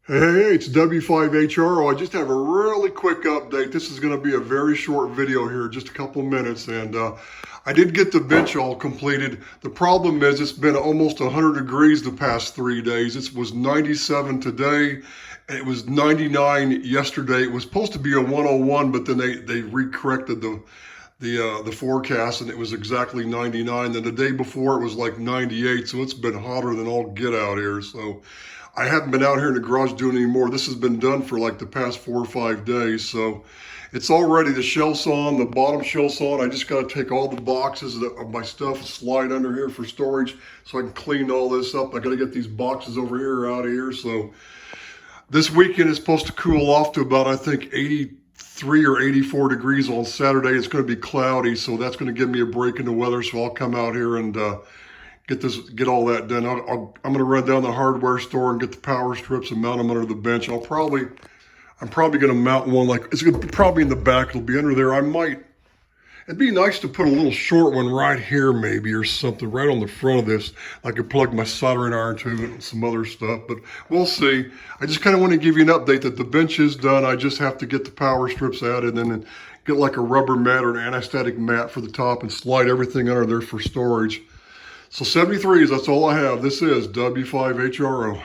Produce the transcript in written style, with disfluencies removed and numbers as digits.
Hey, it's W5HRO. I just have a really quick update. This is going to be a very short video here, just a couple minutes. And I did get the bench all completed. The problem is it's been almost 100 degrees the past 3 days. It was 97 today, and it was 99 yesterday. It was supposed to be a 101, but then they recorrected the forecast, and it was exactly 99. Then the day before it was like 98, so it's been hotter than all get out here. So I haven't been out here in the garage doing any more. This has been done for like the past 4 or 5 days. So it's all ready. The shelf's on, the bottom shelf's on. I just got to take all the boxes of my stuff and slide under here for storage so I can clean all this up. I got to get these boxes over here out of here. So this weekend is supposed to cool off to about, I think, 83 or 84 degrees on Saturday. It's going to be cloudy, so that's going to give me a break in the weather. So I'll come out here and get all that done. I'm going to run down the hardware store and get the power strips and mount them under the bench. I'm probably going to mount one, like, it's going to be probably in the back. It'll be under there. It'd be nice to put a little short one right here maybe, or something right on the front of this. I could plug my soldering iron to it and some other stuff, but we'll see. I just kind of want to give you an update that the bench is done. I just have to get the power strips added and then get like a rubber mat or an anti-static mat for the top and slide everything under there for storage. So 73s, that's all I have. This is W5HRO.